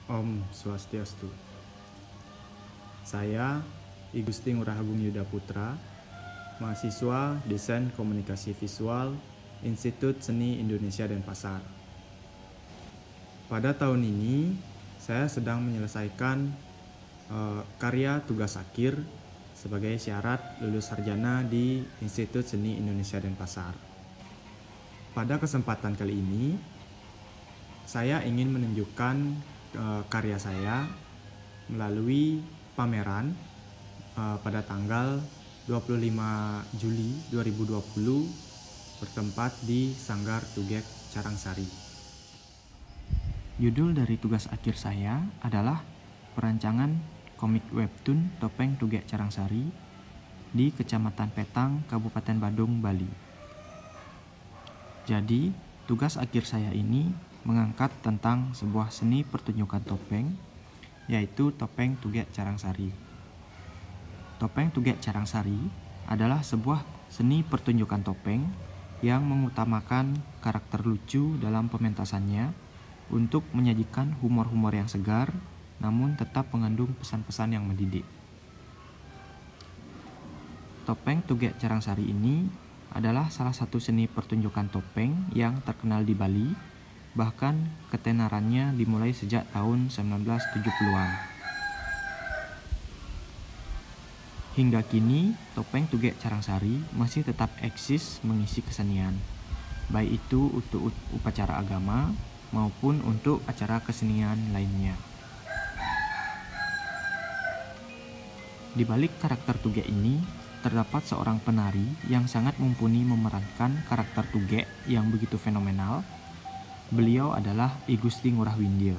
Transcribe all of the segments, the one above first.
Om Swastiastu. Saya I Gusti Ngurah Agung Yuda Putra, mahasiswa Desain Komunikasi Visual Institut Seni Indonesia Denpasar. Pada tahun ini saya sedang menyelesaikan karya tugas akhir sebagai syarat lulus sarjana di Institut Seni Indonesia Denpasar. Pada kesempatan kali ini saya ingin menunjukkan karya saya melalui pameran pada tanggal 25 Juli 2020 bertempat di Sanggar Tugek Carangsari. Judul dari tugas akhir saya adalah perancangan komik webtoon Topeng Tugek Carangsari di Kecamatan Petang, Kabupaten Badung, Bali. Jadi, tugas akhir saya ini mengangkat tentang sebuah seni pertunjukan topeng, yaitu Topeng Tugek Carangsari. Topeng Tugek Carangsari adalah sebuah seni pertunjukan topeng yang mengutamakan karakter lucu dalam pementasannya untuk menyajikan humor-humor yang segar, namun tetap mengandung pesan-pesan yang mendidik. Topeng Tugek Carangsari ini adalah salah satu seni pertunjukan topeng yang terkenal di Bali, bahkan ketenarannya dimulai sejak tahun 1970-an. Hingga kini, Topeng Tugek Carangsari masih tetap eksis mengisi kesenian, baik itu untuk upacara agama maupun untuk acara kesenian lainnya. Di balik karakter Tugek ini, terdapat seorang penari yang sangat mumpuni memerankan karakter Tugek yang begitu fenomenal. Beliau adalah I Gusti Ngurah Windia.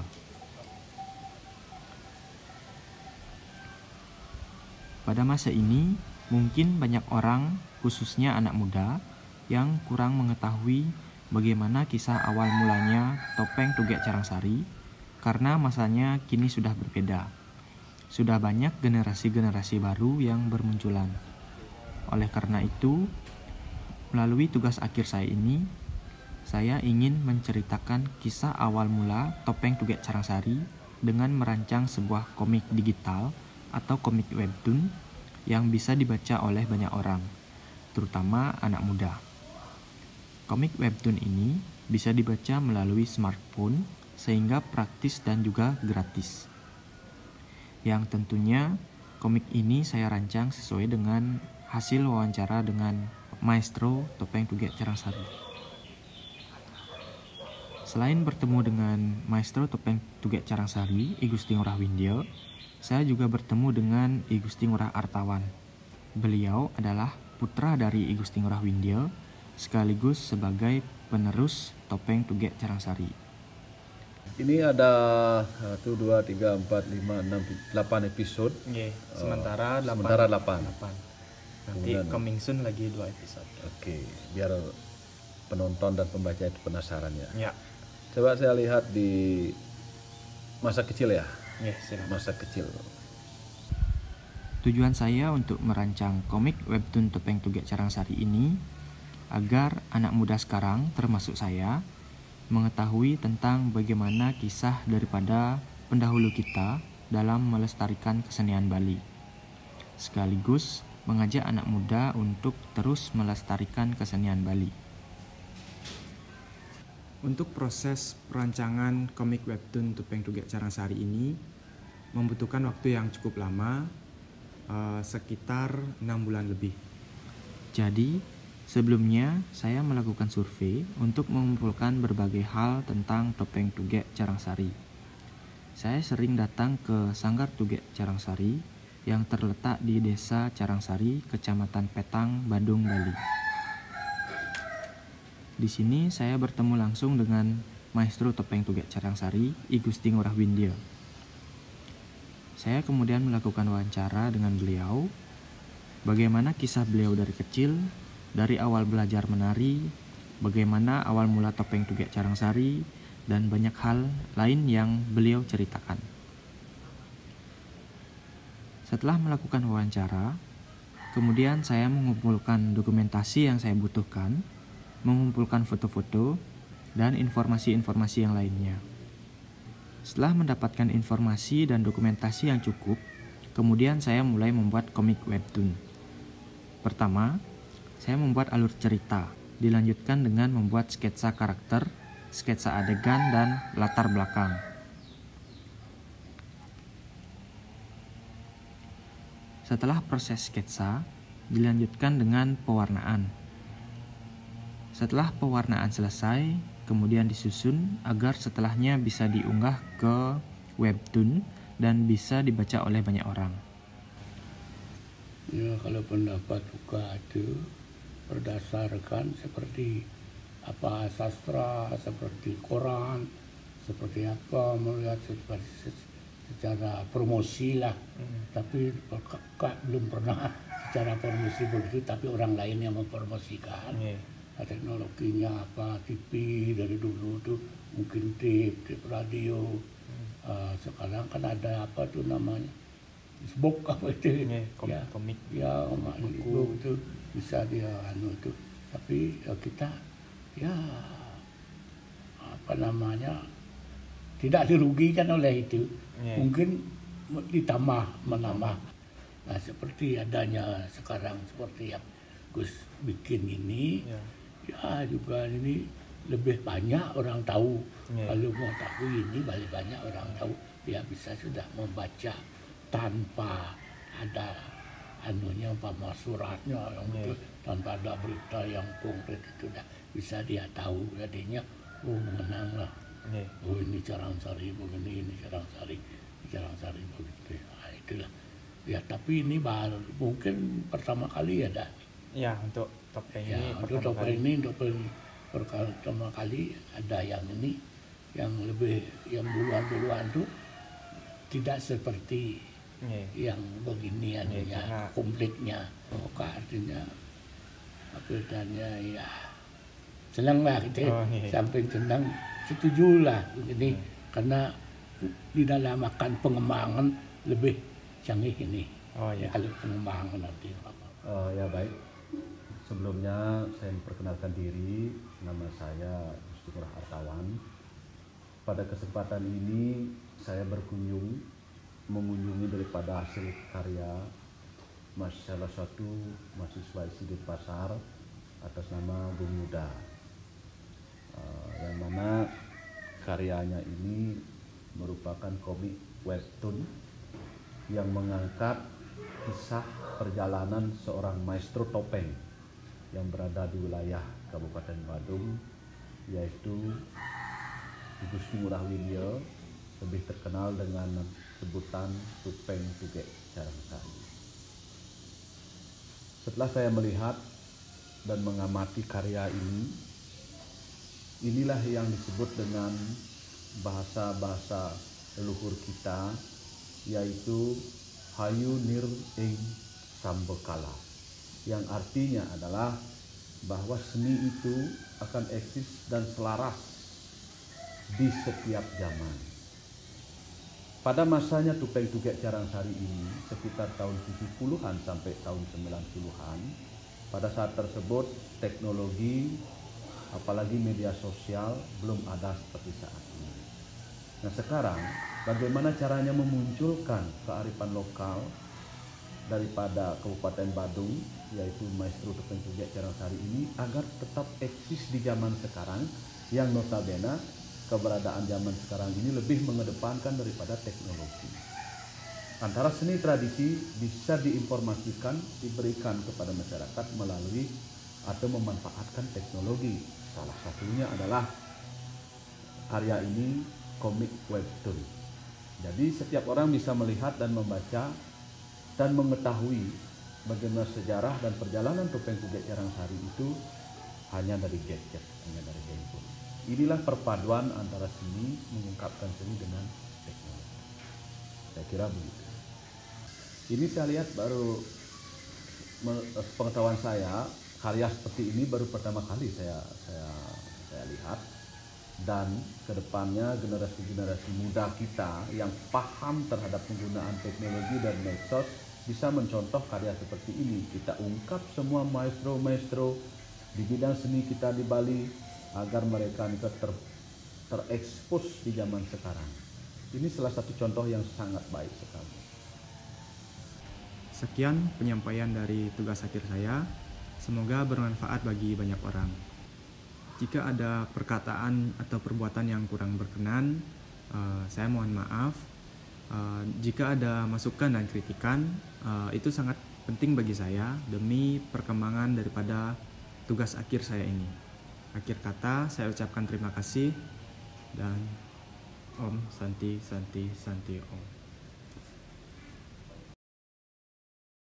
Pada masa ini, mungkin banyak orang, khususnya anak muda, yang kurang mengetahui bagaimana kisah awal mulanya Topeng Tugek Carangsari, karena masanya kini sudah berbeda. Sudah banyak generasi-generasi baru yang bermunculan. Oleh karena itu, melalui tugas akhir saya ini, saya ingin menceritakan kisah awal mula Topeng Tugek Carangsari dengan merancang sebuah komik digital atau komik webtoon yang bisa dibaca oleh banyak orang, terutama anak muda. Komik webtoon ini bisa dibaca melalui smartphone sehingga praktis dan juga gratis. Yang tentunya komik ini saya rancang sesuai dengan hasil wawancara dengan Maestro Topeng Tugek Carangsari. Selain bertemu dengan Maestro Topeng Tugek Carangsari, I Gusti Ngurah Windia, saya juga bertemu dengan I Gusti Ngurah Artawan. Beliau adalah putra dari I Gusti Ngurah Windia, sekaligus sebagai penerus Topeng Tugek Carangsari. Ini ada 1, 2, 3, 4, 5, 6, 8 episode. Sementara 8. Nanti coming soon lagi 2 episode. Oke, biar penonton dan pembaca itu penasaran ya. Ya. Coba saya lihat di masa kecil ya. Silakan. Masa kecil. Tujuan saya untuk merancang komik webtoon Topeng Tugek Carangsari ini agar anak muda sekarang, termasuk saya, mengetahui tentang bagaimana kisah daripada pendahulu kita dalam melestarikan kesenian Bali. Sekaligus mengajak anak muda untuk terus melestarikan kesenian Bali. Untuk proses perancangan komik webtoon Topeng Tugek Carangsari ini membutuhkan waktu yang cukup lama, sekitar 6 bulan lebih. Jadi, sebelumnya saya melakukan survei untuk mengumpulkan berbagai hal tentang Topeng Tugek Carangsari. Saya sering datang ke Sanggar Tugek Carangsari yang terletak di Desa Carangsari, Kecamatan Petang, Badung, Bali. Di sini saya bertemu langsung dengan Maestro Topeng Tugek Carangsari, I Gusti Ngurah Windia. Saya kemudian melakukan wawancara dengan beliau, bagaimana kisah beliau dari kecil, dari awal belajar menari, bagaimana awal mula Topeng Tugek Carangsari, dan banyak hal lain yang beliau ceritakan. Setelah melakukan wawancara, kemudian saya mengumpulkan dokumentasi yang saya butuhkan, mengumpulkan foto-foto, dan informasi-informasi yang lainnya. Setelah mendapatkan informasi dan dokumentasi yang cukup, kemudian saya mulai membuat komik webtoon. Pertama, saya membuat alur cerita, dilanjutkan dengan membuat sketsa karakter, sketsa adegan, dan latar belakang. Setelah proses sketsa, dilanjutkan dengan pewarnaan. Setelah pewarnaan selesai, kemudian disusun agar setelahnya bisa diunggah ke webtoon dan bisa dibaca oleh banyak orang. Ya, kalau pendapat Uka itu berdasarkan seperti apa sastra, seperti koran, seperti apa melihat secara promosi lah. Tapi Kak belum pernah secara promosi begitu, tapi orang lain yang mempromosikan. Teknologinya apa, TV dari dulu tuh mungkin tape radio. Sekarang kan ada apa tuh namanya, book apa itu, komik, ya buku itu bisa dia itu. Tapi kita ya apa namanya tidak dirugikan oleh itu. Mungkin ditambah menambah. Nah, seperti adanya sekarang seperti yang Gus bikin ini. Ya juga ini lebih banyak orang tahu. Kalau mau tahu ini banyak orang tahu, ya bisa sudah membaca tanpa ada anunya umpama suratnya yang itu, tanpa ada berita yang konkret itu dah bisa dia tahu. Jadinya mengenang lah. Oh ini Carangsari begini, ini Carangsari begitu. Nah, itulah. Ya tapi ini baru mungkin pertama kali ada. Ya, untuk topeng ya, ini untuk topeng ini pertama kali ada yang ini, yang lebih yang duluan tuh tidak seperti yang begini anunya, komplitnya. Artinya apa adanya ya senang lah gitu. Samping senang setujulah ini karena di dalam akan pengembangan lebih canggih ini. Kalau pengembangan nanti. Ya baik. Sebelumnya saya memperkenalkan diri, nama saya Gusti Ngurah Artawan. Pada kesempatan ini saya mengunjungi daripada hasil karya salah satu mahasiswa isi Denpasar atas nama Bung Yuda, yang mana karyanya ini merupakan komik webtoon yang mengangkat kisah perjalanan seorang maestro topeng yang berada di wilayah Kabupaten Badung, yaitu Gusti Ngurah Widya, lebih terkenal dengan sebutan Tupeng Tugek Carangsari. Setelah saya melihat dan mengamati karya ini, inilah yang disebut dengan bahasa-bahasa leluhur kita, yaitu Hayu Nir Ing Sambekala, yang artinya adalah bahwa seni itu akan eksis dan selaras di setiap zaman. Pada masanya Tupeng Tugek Carangsari ini sekitar tahun 70-an sampai tahun 90-an, pada saat tersebut teknologi apalagi media sosial belum ada seperti saat ini. Nah sekarang bagaimana caranya memunculkan kearifan lokal daripada Kabupaten Badung, yaitu Maestro Tupeng Tugek Carangsari ini agar tetap eksis di zaman sekarang, yang notabene keberadaan zaman sekarang ini lebih mengedepankan daripada teknologi. Antara seni tradisi bisa diinformasikan, diberikan kepada masyarakat melalui atau memanfaatkan teknologi. Salah satunya adalah karya ini komik webtoon. Jadi setiap orang bisa melihat dan membaca dan mengetahui bagaimana sejarah dan perjalanan Tupeng Tugek Carangsari itu hanya dari gadget, hanya dari handphone. Inilah perpaduan antara seni, mengungkapkan seni dengan teknologi. Saya kira begitu. Ini saya lihat baru pengetahuan saya, karya seperti ini baru pertama kali saya lihat. Dan kedepannya generasi-generasi muda kita yang paham terhadap penggunaan teknologi dan medsos bisa mencontoh karya seperti ini. Kita ungkap semua maestro-maestro di bidang seni kita di Bali agar mereka terekspos di zaman sekarang. Ini salah satu contoh yang sangat baik sekali. Sekian penyampaian dari tugas akhir saya. Semoga bermanfaat bagi banyak orang. Jika ada perkataan atau perbuatan yang kurang berkenan, saya mohon maaf. Jika ada masukan dan kritikan, itu sangat penting bagi saya demi perkembangan daripada tugas akhir saya ini. Akhir kata, saya ucapkan terima kasih dan Om Santi Santi Santi Om.